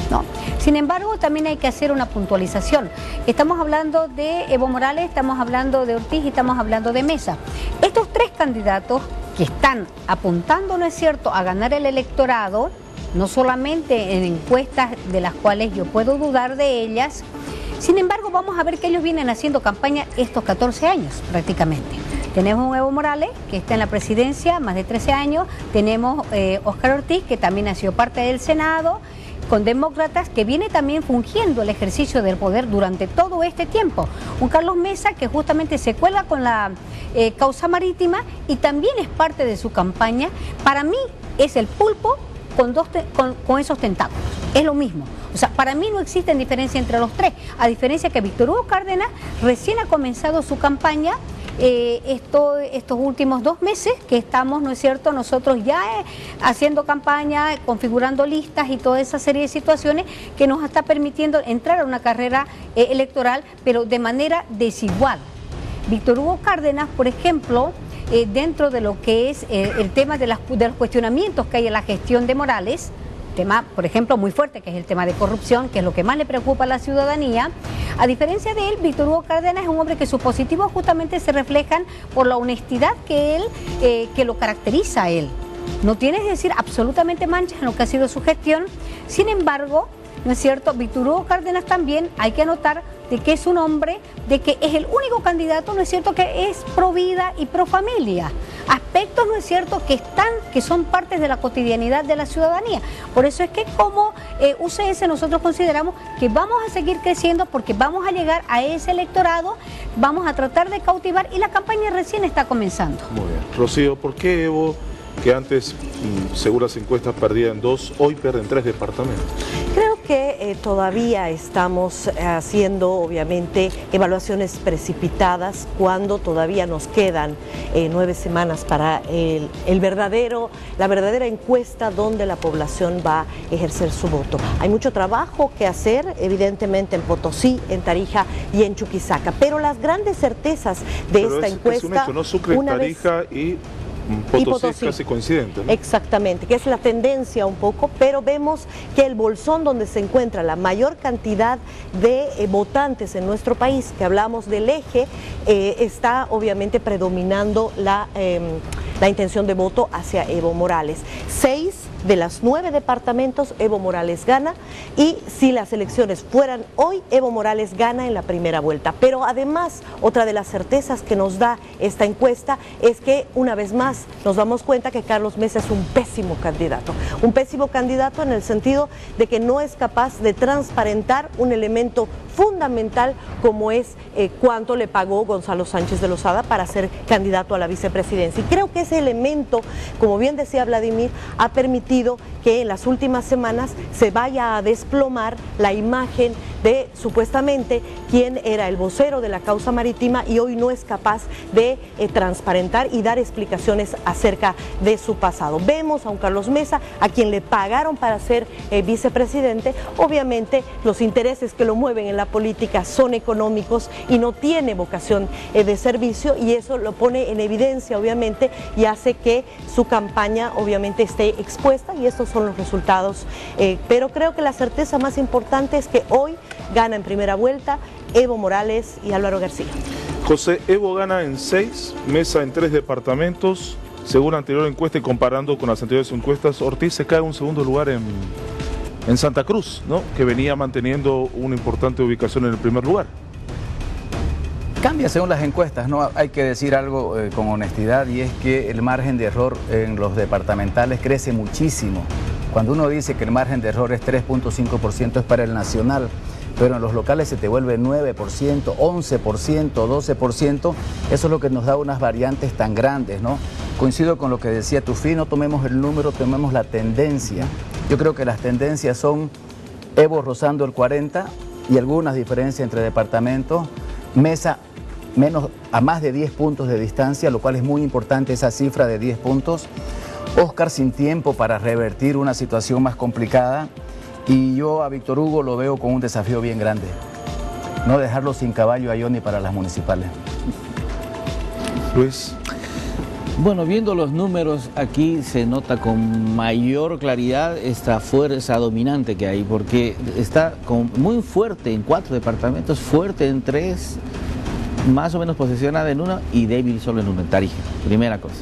¿no? Sin embargo, también hay que hacer una puntualización. Estamos hablando de Evo Morales, estamos hablando de Ortiz y estamos hablando de Mesa. Estos 3 candidatos que están apuntando, ¿no es cierto?, a ganar el electorado, no solamente en encuestas de las cuales yo puedo dudar de ellas. Sin embargo, vamos a ver que ellos vienen haciendo campaña estos 14 años prácticamente. Tenemos un Evo Morales que está en la presidencia más de 13 años, tenemos Óscar Ortiz, que también ha sido parte del Senado, con demócratas, que viene también fungiendo el ejercicio del poder durante todo este tiempo. Un Carlos Mesa que justamente se cuelga con la causa marítima y también es parte de su campaña. Para mí es el pulpo con esos tentáculos, es lo mismo. O sea, para mí no existe diferencia entre los 3, a diferencia que Víctor Hugo Cárdenas recién ha comenzado su campaña, estos últimos 2 meses que estamos, ¿no es cierto?, nosotros ya haciendo campaña, configurando listas y toda esa serie de situaciones que nos está permitiendo entrar a una carrera electoral, pero de manera desigual. Víctor Hugo Cárdenas, por ejemplo, dentro de lo que es el tema de los cuestionamientos que hay en la gestión de Morales, tema, por ejemplo, muy fuerte, que es el tema de corrupción, que es lo que más le preocupa a la ciudadanía. A diferencia de él, Víctor Hugo Cárdenas es un hombre que sus positivos justamente se reflejan por la honestidad que lo caracteriza a él. No tiene, es decir, absolutamente manchas en lo que ha sido su gestión. Sin embargo, ¿no es cierto?, Víctor Hugo Cárdenas también hay que anotar de que es un hombre, de que es el único candidato, ¿no es cierto?, que es pro vida y pro familia. Aspectos, ¿no es cierto?, que son partes de la cotidianidad de la ciudadanía. Por eso es que como UCS nosotros consideramos que vamos a seguir creciendo porque vamos a llegar a ese electorado, vamos a tratar de cautivar y la campaña recién está comenzando. Muy bien. Rocío, ¿por qué Evo, que antes, según las encuestas, perdía en 2, hoy pierde en 3 departamentos? Creo que todavía estamos haciendo, obviamente, evaluaciones precipitadas cuando todavía nos quedan 9 semanas para la verdadera encuesta donde la población va a ejercer su voto. Hay mucho trabajo que hacer, evidentemente, en Potosí, en Tarija y en Chuquisaca, pero las grandes certezas de esta encuesta... Es un hecho, ¿no? Sucre, Tarija y Potosí es casi coincidente, ¿no? Exactamente, que es la tendencia un poco, pero vemos que el bolsón donde se encuentra la mayor cantidad de votantes en nuestro país, que hablamos del eje, está obviamente predominando la intención de voto hacia Evo Morales. 6 de los 9 departamentos, Evo Morales gana, y si las elecciones fueran hoy, Evo Morales gana en la primera vuelta. Pero además, otra de las certezas que nos da esta encuesta es que una vez más nos damos cuenta que Carlos Mesa es un pésimo candidato en el sentido de que no es capaz de transparentar un elemento fundamental como es cuánto le pagó Gonzalo Sánchez de Lozada para ser candidato a la vicepresidencia. Y creo que ese elemento, como bien decía Vladimir, ha permitido que en las últimas semanas se vaya a desplomar la imagen de supuestamente quién era el vocero de la causa marítima y hoy no es capaz de transparentar y dar explicaciones acerca de su pasado. Vemos a un Carlos Mesa a quien le pagaron para ser vicepresidente. Obviamente los intereses que lo mueven en la política son económicos y no tiene vocación de servicio, y eso lo pone en evidencia obviamente y hace que su campaña obviamente esté expuesta, y estos son los resultados. Pero creo que la certeza más importante es que hoy gana en primera vuelta Evo Morales y Álvaro García. José, Evo gana en 6, Mesa en 3 departamentos. Según la anterior encuesta y comparando con las anteriores encuestas, Ortiz se cae en un segundo lugar en Santa Cruz, ¿no?, que venía manteniendo una importante ubicación en el primer lugar. Cambia según las encuestas, ¿no? Hay que decir algo con honestidad, y es que el margen de error en los departamentales crece muchísimo. Cuando uno dice que el margen de error es 3.5% es para el nacional, pero en los locales se te vuelve 9%, 11%, 12%, eso es lo que nos da unas variantes tan grandes, ¿no? Coincido con lo que decía Tufi, no tomemos el número, tomemos la tendencia. Yo creo que las tendencias son Evo rozando el 40% y algunas diferencias entre departamentos, Mesa a más de 10 puntos de distancia, lo cual es muy importante esa cifra de 10 puntos. Oscar sin tiempo para revertir una situación más complicada, y yo a Víctor Hugo lo veo con un desafío bien grande, no dejarlo sin caballo a Johnny para las municipales. Luis. Bueno, viendo los números aquí se nota con mayor claridad esta fuerza dominante que hay, porque está muy fuerte en 4 departamentos, fuerte en 3, más o menos posicionada en 1 y débil solo en 1, en Tarija, primera cosa.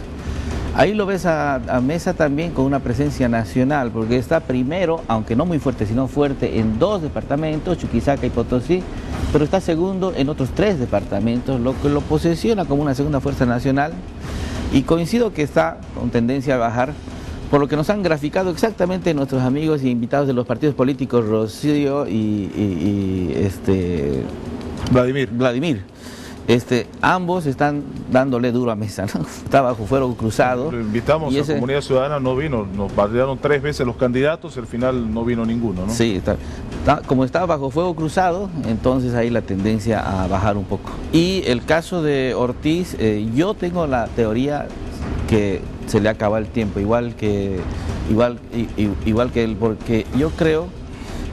Ahí lo ves a Mesa también con una presencia nacional, porque está primero, aunque no muy fuerte, sino fuerte en 2 departamentos, Chuquisaca y Potosí, pero está segundo en otros 3 departamentos, lo que lo posiciona como una segunda fuerza nacional. Y coincido que está con tendencia a bajar, por lo que nos han graficado exactamente nuestros amigos y invitados de los partidos políticos, Rocío y Vladimir. ambos están dándole duro a Mesa, ¿no? Está bajo fuego cruzado. Lo invitamos a Comunidad Ciudadana, no vino, nos bardearon 3 veces los candidatos, al final no vino ninguno, ¿no? Sí, como está bajo fuego cruzado, entonces ahí la tendencia a bajar un poco. Y el caso de Ortiz, yo tengo la teoría que se le acaba el tiempo, igual que él, porque yo creo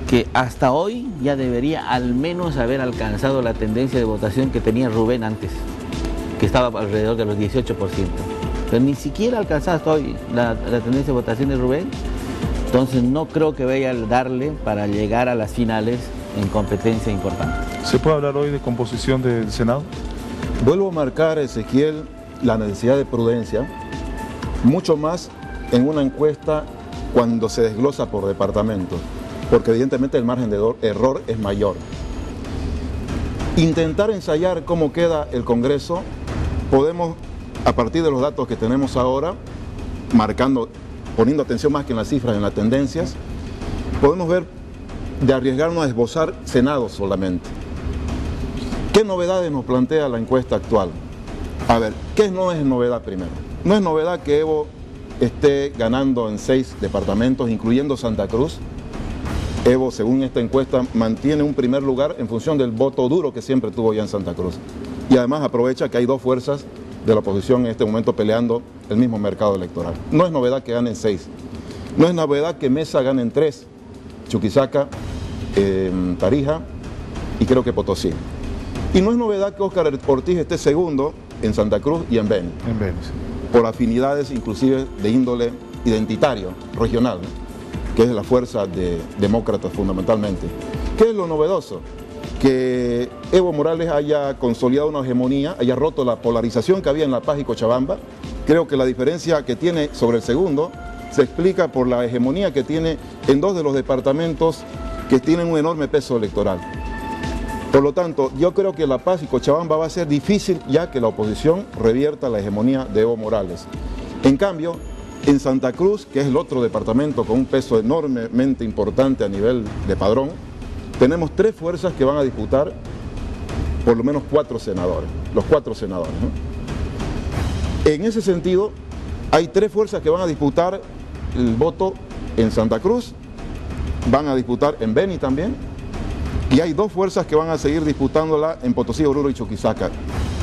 que hasta hoy ya debería al menos haber alcanzado la tendencia de votación que tenía Rubén antes, que estaba alrededor de los 18%. Pero ni siquiera ha alcanzado hasta hoy la tendencia de votación de Rubén, entonces no creo que vaya a darle para llegar a las finales en competencia importante. ¿Se puede hablar hoy de composición del Senado? Vuelvo a marcar, Ezequiel, la necesidad de prudencia, mucho más en una encuesta cuando se desglosa por departamentos, porque evidentemente el margen de error es mayor. Intentar ensayar cómo queda el Congreso, podemos, a partir de los datos que tenemos ahora, poniendo atención más que en las cifras, en las tendencias, podemos ver de arriesgarnos a esbozar Senado solamente. ¿Qué novedades nos plantea la encuesta actual? A ver, ¿qué no es novedad primero? No es novedad que Evo esté ganando en 6 departamentos, incluyendo Santa Cruz. Evo, según esta encuesta, mantiene un primer lugar en función del voto duro que siempre tuvo ya en Santa Cruz. Y además aprovecha que hay 2 fuerzas de la oposición en este momento peleando el mismo mercado electoral. No es novedad que ganen 6. No es novedad que Mesa gane en 3. Chuquisaca, Tarija y creo que Potosí. Y no es novedad que Óscar Ortiz esté segundo en Santa Cruz y en Beni. En Beni, sí. Por afinidades inclusive de índole identitario, regional, ¿no? Que es la fuerza de demócratas fundamentalmente. ¿Qué es lo novedoso? Que Evo Morales haya consolidado una hegemonía, haya roto la polarización que había en La Paz y Cochabamba. Creo que la diferencia que tiene sobre el segundo se explica por la hegemonía que tiene en 2 de los departamentos que tienen un enorme peso electoral. Por lo tanto, yo creo que La Paz y Cochabamba va a ser difícil ya que la oposición revierta la hegemonía de Evo Morales. En cambio, en Santa Cruz, que es el otro departamento con un peso enormemente importante a nivel de padrón, tenemos 3 fuerzas que van a disputar por lo menos 4 senadores, los 4 senadores, ¿no? En ese sentido, hay 3 fuerzas que van a disputar el voto en Santa Cruz, van a disputar en Beni también, y hay 2 fuerzas que van a seguir disputándola en Potosí, Oruro y Chuquisaca.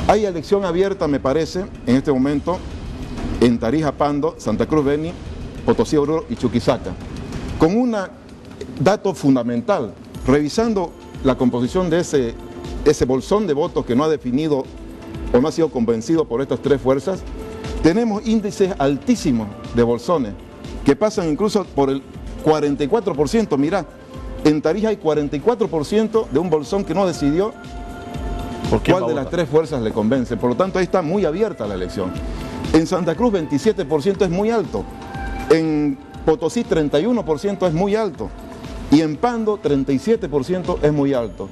Hay elección abierta, me parece, en este momento, en Tarija, Pando, Santa Cruz, Beni, Potosí, Oruro y Chuquisaca. Con un dato fundamental, revisando la composición de ese bolsón de votos que no ha definido o no ha sido convencido por estas 3 fuerzas, tenemos índices altísimos de bolsones, que pasan incluso por el 44%. Mirá, en Tarija hay 44% de un bolsón que no decidió cuál de las 3 fuerzas le convence. Por lo tanto, ahí está muy abierta la elección. En Santa Cruz 27% es muy alto, en Potosí 31% es muy alto y en Pando 37% es muy alto.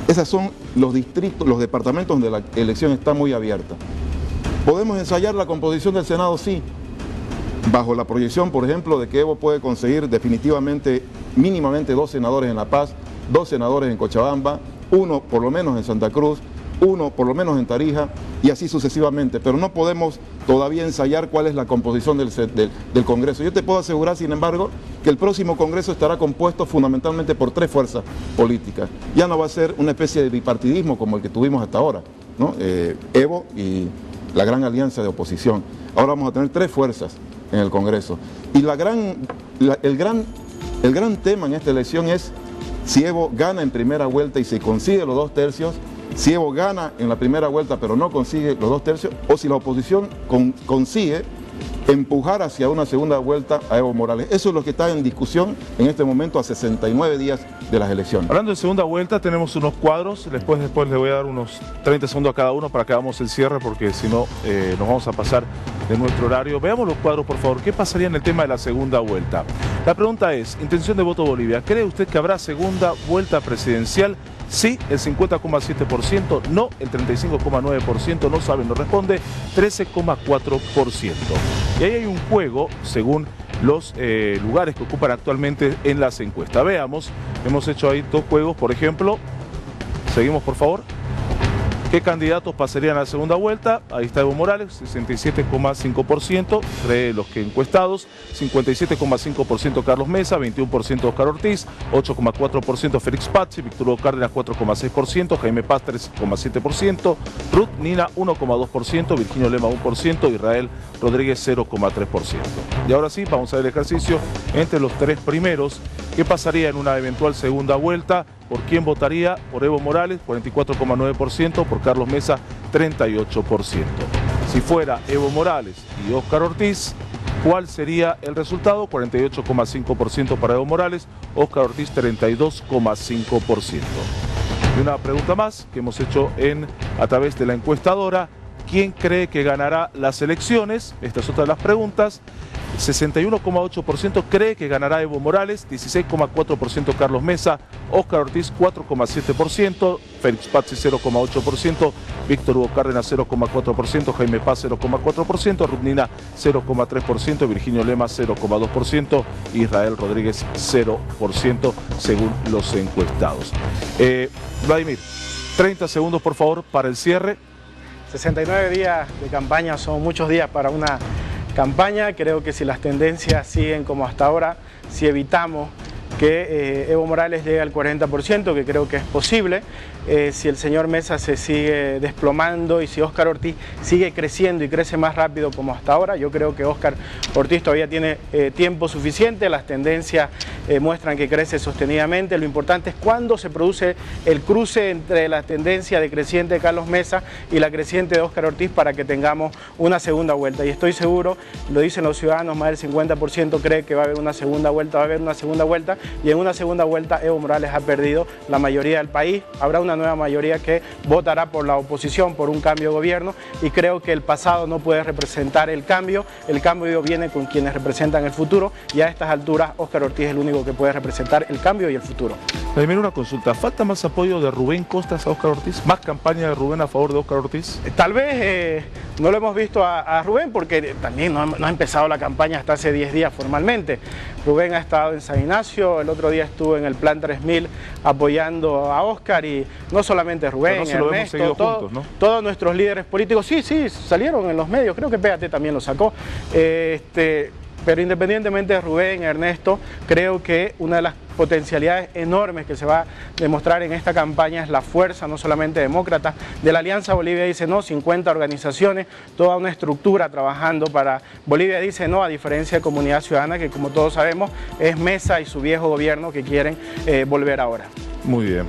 Esos son los distritos, los departamentos donde la elección está muy abierta. ¿Podemos ensayar la composición del Senado? Sí, bajo la proyección, por ejemplo, de que Evo puede conseguir definitivamente, mínimamente 2 senadores en La Paz, 2 senadores en Cochabamba, 1 por lo menos en Santa Cruz, 1 por lo menos en Tarija y así sucesivamente, pero no podemos todavía ensayar cuál es la composición del Congreso. Yo te puedo asegurar, sin embargo, que el próximo Congreso estará compuesto fundamentalmente por 3 fuerzas políticas. Ya no va a ser una especie de bipartidismo como el que tuvimos hasta ahora, ¿no? Evo y la gran alianza de oposición. Ahora vamos a tener 3 fuerzas en el Congreso. Y el gran tema en esta elección es si Evo gana en primera vuelta y se consigue los 2 tercios, si Evo gana en la primera vuelta pero no consigue los 2 tercios, o si la oposición consigue empujar hacia una segunda vuelta a Evo Morales. Eso es lo que está en discusión en este momento a 69 días de las elecciones. Hablando de segunda vuelta, tenemos unos cuadros, después les voy a dar unos 30 segundos a cada uno para que hagamos el cierre, porque si no nos vamos a pasar de nuestro horario. Veamos los cuadros, por favor. ¿Qué pasaría en el tema de la segunda vuelta? La pregunta es, intención de voto Bolivia. ¿Cree usted que habrá segunda vuelta presidencial? Sí, el 50,7%, no, el 35,9%, no saben, no responde, 13,4%. Y ahí hay un juego, según los lugares que ocupan actualmente en las encuestas. Veamos, hemos hecho ahí 2 juegos, por ejemplo. Seguimos, por favor. ¿Qué candidatos pasarían a la segunda vuelta? Ahí está Evo Morales, 67,5%, cree los que encuestados, 57,5% Carlos Mesa, 21% Óscar Ortiz, 8,4% Félix Pazzi, Víctor Hugo Cárdenas 4,6%, Jaime Paz 3,7%, Ruth Nina 1,2%, Virginio Lema 1%, Israel Rodríguez 0,3%. Y ahora sí, vamos a ver el ejercicio entre los tres primeros. ¿Qué pasaría en una eventual segunda vuelta? ¿Por quién votaría? Por Evo Morales, 44,9%, por Carlos Mesa, 38%. Si fuera Evo Morales y Óscar Ortiz, ¿cuál sería el resultado? 48,5% para Evo Morales, Óscar Ortiz 32,5%. Y una pregunta más que hemos hecho a través de la encuestadora: ¿quién cree que ganará las elecciones? Esta es otra de las preguntas. 61,8% cree que ganará Evo Morales, 16,4% Carlos Mesa, Óscar Ortiz 4,7%, Félix Pazzi 0,8%, Víctor Hugo Cárdenas 0,4%, Jaime Paz 0,4%, Ruth Nina 0,3%, Virginio Lema 0,2%, Israel Rodríguez 0%, según los encuestados. Vladimir, 30 segundos por favor para el cierre. 69 días de campaña son muchos días para una campaña. Creo que si las tendencias siguen como hasta ahora, si evitamos que Evo Morales llegue al 40%, que creo que es posible, si el señor Mesa se sigue desplomando y si Óscar Ortiz sigue creciendo y crece más rápido como hasta ahora, yo creo que Óscar Ortiz todavía tiene tiempo suficiente, las tendencias muestran que crece sostenidamente. Lo importante es cuándo se produce el cruce entre la tendencia decreciente de Carlos Mesa y la creciente de Óscar Ortiz para que tengamos una segunda vuelta. Y estoy seguro, lo dicen los ciudadanos, más del 50% cree que va a haber una segunda vuelta, y en una segunda vuelta Evo Morales ha perdido la mayoría del país. Habrá una nueva mayoría que votará por la oposición, por un cambio de gobierno, y creo que el pasado no puede representar el cambio viene con quienes representan el futuro, y a estas alturas Óscar Ortiz es el único que puede representar el cambio y el futuro. Vladimir, una consulta, ¿falta más apoyo de Rubén Costas a Óscar Ortiz? ¿Más campaña de Rubén a favor de Óscar Ortiz? Tal vez no lo hemos visto a Rubén porque también no ha empezado la campaña hasta hace 10 días formalmente. Rubén ha estado en San Ignacio, el otro día estuvo en el Plan 3000 apoyando a Óscar, y no solamente Rubén, Ernesto, todos nuestros líderes políticos, sí, salieron en los medios, creo que PAT también lo sacó. Pero independientemente de Rubén, Ernesto, creo que una de las potencialidades enormes que se va a demostrar en esta campaña es la fuerza, no solamente demócrata, de la Alianza Bolivia Dice No, 50 organizaciones, toda una estructura trabajando para Bolivia Dice No, a diferencia de Comunidad Ciudadana, que como todos sabemos es Mesa y su viejo gobierno que quieren volver ahora. Muy bien.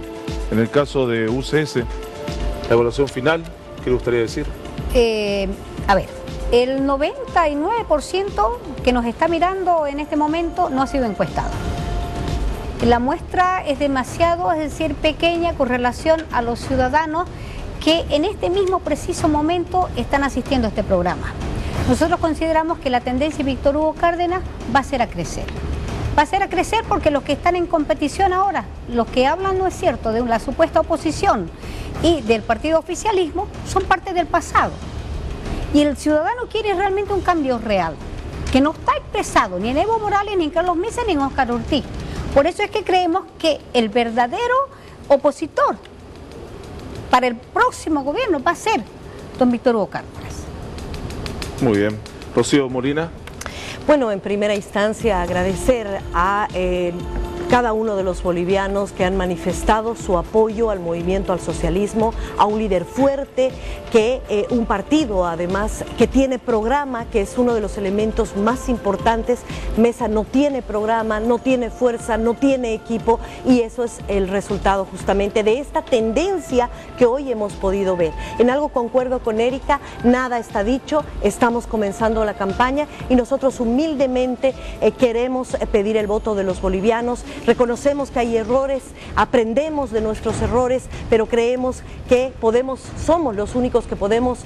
En el caso de UCS, la evaluación final, ¿qué le gustaría decir? A ver, el 99% que nos está mirando en este momento no ha sido encuestado. La muestra es demasiado, es decir, pequeña con relación a los ciudadanos que en este mismo preciso momento están asistiendo a este programa. Nosotros consideramos que la tendencia de Víctor Hugo Cárdenas va a ser a crecer. Va a ser a crecer porque los que están en competición ahora, los que hablan, no es cierto, de la supuesta oposición y del partido oficialismo, son parte del pasado. Y el ciudadano quiere realmente un cambio real, que no está expresado ni en Evo Morales, ni en Carlos Mesa, ni en Óscar Ortiz. Por eso es que creemos que el verdadero opositor para el próximo gobierno va a ser don Víctor Hugo Cárdenas. Muy bien. Rocío Molina. Bueno, en primera instancia agradecer a cada uno de los bolivianos que han manifestado su apoyo al movimiento al socialismo, a un líder fuerte, que un partido además que tiene programa, que es uno de los elementos más importantes. Mesa no tiene programa, no tiene fuerza, no tiene equipo, y eso es el resultado justamente de esta tendencia que hoy hemos podido ver. En algo concuerdo con Erika, nada está dicho, estamos comenzando la campaña y nosotros humildemente queremos pedir el voto de los bolivianos. Reconocemos que hay errores, aprendemos de nuestros errores, pero creemos que somos los únicos que podemos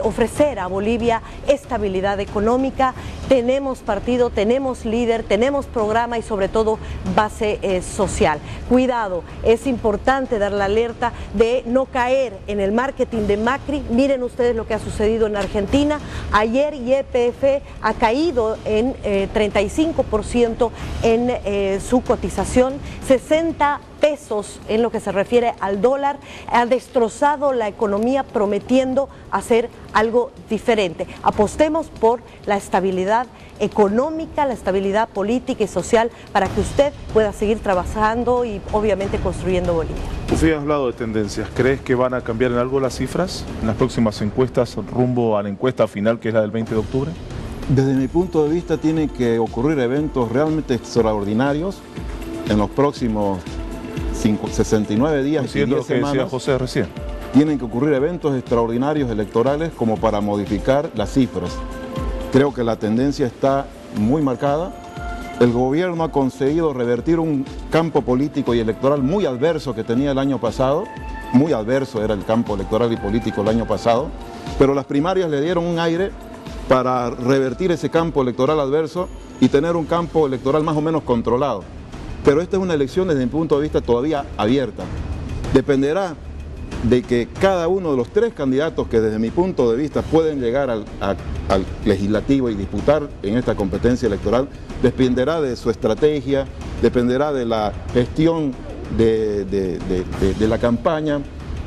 ofrecer a Bolivia estabilidad económica. Tenemos partido, tenemos líder, tenemos programa y sobre todo base social. Cuidado, es importante dar la alerta de no caer en el marketing de Macri. Miren ustedes lo que ha sucedido en Argentina. Ayer YPF ha caído en 35% en su cotización cotización, 60 pesos en lo que se refiere al dólar, ha destrozado la economía prometiendo hacer algo diferente. Apostemos por la estabilidad económica, la estabilidad política y social para que usted pueda seguir trabajando y obviamente construyendo Bolivia. Usted ha hablado de tendencias. ¿Crees que van a cambiar en algo las cifras en las próximas encuestas rumbo a la encuesta final que es la del 20 de octubre? Desde mi punto de vista tienen que ocurrir eventos realmente extraordinarios en los próximos 69 días y 10 lo que decía semanas. José recién. Tienen que ocurrir eventos extraordinarios electorales como para modificar las cifras. Creo que la tendencia está muy marcada. El gobierno ha conseguido revertir un campo político y electoral muy adverso que tenía el año pasado. Muy adverso era el campo electoral y político el año pasado. Pero las primarias le dieron un aire para revertir ese campo electoral adverso y tener un campo electoral más o menos controlado. Pero esta es una elección desde mi punto de vista todavía abierta. Dependerá de que cada uno de los 3 candidatos que desde mi punto de vista pueden llegar al legislativo y disputar en esta competencia electoral, dependerá de su estrategia, dependerá de la gestión de la campaña,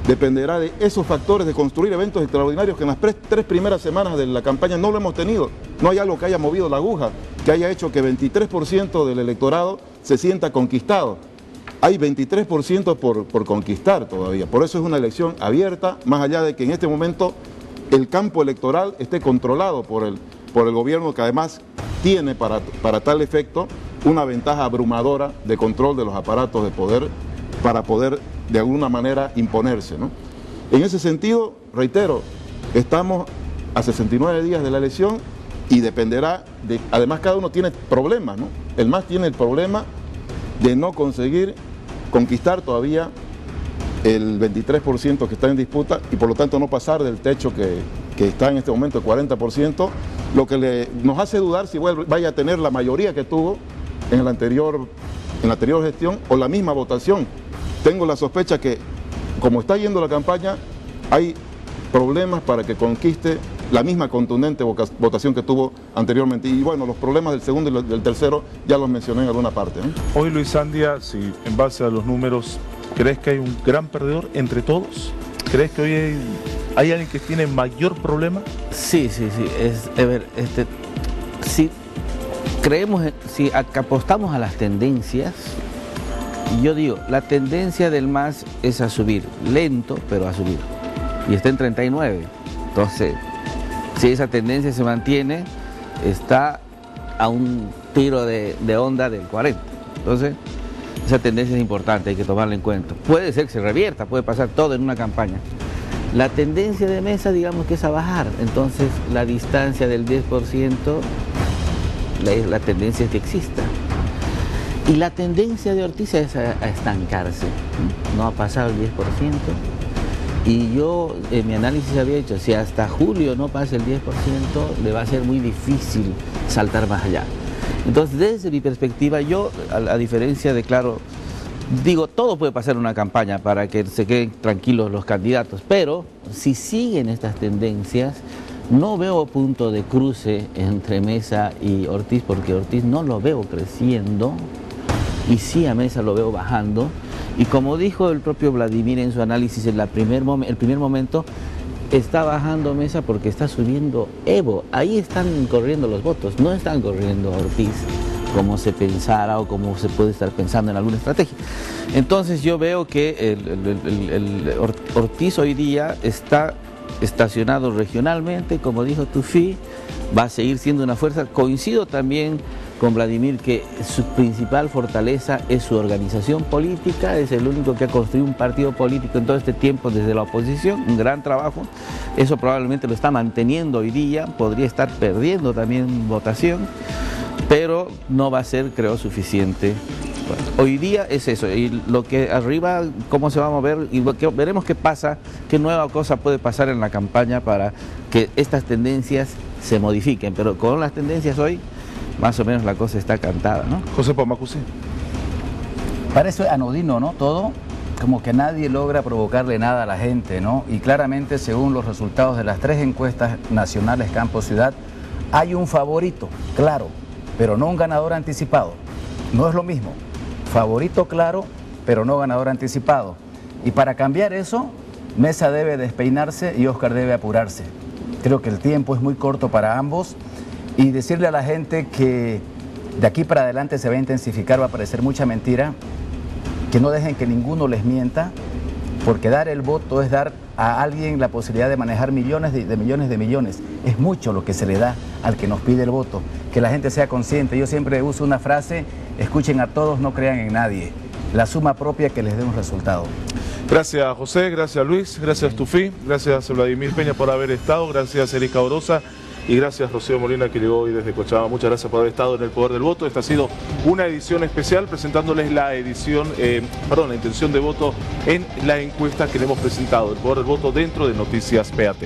dependerá de esos factores de construir eventos extraordinarios que en las 3 primeras semanas de la campaña no lo hemos tenido. No hay algo que haya movido la aguja, que haya hecho que 23% del electorado se sienta conquistado. Hay 23% por conquistar todavía. Por eso es una elección abierta, más allá de que en este momento el campo electoral esté controlado por el gobierno, que además tiene para tal efecto una ventaja abrumadora de control de los aparatos de poder para poder de alguna manera imponerse, ¿no? En ese sentido, reitero, estamos a 69 días de la elección y dependerá de, además cada uno tiene problemas, ¿no? El MAS tiene el problema de no conseguir conquistar todavía el 23% que está en disputa y por lo tanto no pasar del techo que está en este momento, el 40%, lo que nos hace dudar si vaya a tener la mayoría que tuvo en la anterior gestión o la misma votación. Tengo la sospecha que, como está yendo la campaña, hay problemas para que conquiste la misma contundente votación que tuvo anteriormente. Y bueno, los problemas del segundo y del tercero ya los mencioné en alguna parte, ¿no? Hoy, Luis Andia, si en base a los números, ¿crees que hay un gran perdedor entre todos? ¿Crees que hoy hay alguien que tiene mayor problema? Sí. Si creemos, si apostamos a las tendencias, yo digo, la tendencia del MAS es a subir, lento, pero a subir. Y está en 39. Entonces, si esa tendencia se mantiene, está a un tiro de onda del 40. Entonces, esa tendencia es importante, hay que tomarla en cuenta. Puede ser que se revierta, puede pasar todo en una campaña. La tendencia de Mesa, digamos que es a bajar. Entonces, la distancia del 10%, la tendencia es que exista. Y la tendencia de Ortiz es a estancarse, no ha pasado el 10%. Y yo en mi análisis había dicho, si hasta julio no pasa el 10%, le va a ser muy difícil saltar más allá. Entonces, desde mi perspectiva, yo, a diferencia de, claro, digo, todo puede pasar en una campaña para que se queden tranquilos los candidatos, pero si siguen estas tendencias, no veo punto de cruce entre Mesa y Ortiz, porque Ortiz no lo veo creciendo, y sí a Mesa lo veo bajando. Y como dijo el propio Vladimir en su análisis, en el primer momento, está bajando Mesa porque está subiendo Evo. Ahí están corriendo los votos, no están corriendo Ortiz, como se pensara o como se puede estar pensando en alguna estrategia. Entonces yo veo que Ortiz hoy día está estacionado regionalmente, como dijo Tufi, va a seguir siendo una fuerza. Coincido también con Vladimir que su principal fortaleza es su organización política, es el único que ha construido un partido político en todo este tiempo desde la oposición, un gran trabajo, eso probablemente lo está manteniendo hoy día, podría estar perdiendo también votación, pero no va a ser, creo, suficiente. Bueno, hoy día es eso, y lo que arriba, cómo se va a mover, y veremos qué pasa, qué nueva cosa puede pasar en la campaña para que estas tendencias se modifiquen, pero con las tendencias hoy, más o menos la cosa está cantada, ¿no? José Pamacusi. Parece anodino, ¿no? Todo, como que nadie logra provocarle nada a la gente, ¿no? Y claramente, según los resultados de las 3 encuestas nacionales campo-ciudad, hay un favorito, claro, pero no un ganador anticipado. No es lo mismo favorito claro, pero no ganador anticipado. Y para cambiar eso, Mesa debe despeinarse y Óscar debe apurarse. Creo que el tiempo es muy corto para ambos y decirle a la gente que de aquí para adelante se va a intensificar, va a aparecer mucha mentira, que no dejen que ninguno les mienta, porque dar el voto es dar a alguien la posibilidad de manejar millones de millones. Es mucho lo que se le da al que nos pide el voto. Que la gente sea consciente. Yo siempre uso una frase, escuchen a todos, no crean en nadie. La suma propia que les dé un resultado. Gracias José, gracias Luis, gracias Tufí, gracias Vladimir Peña por haber estado, gracias Erika Orosa y gracias Rocío Molina que llegó hoy desde Cochabamba. Muchas gracias por haber estado en el Poder del Voto. Esta ha sido una edición especial presentándoles la intención de voto en la encuesta que le hemos presentado, el Poder del Voto dentro de Noticias PAT.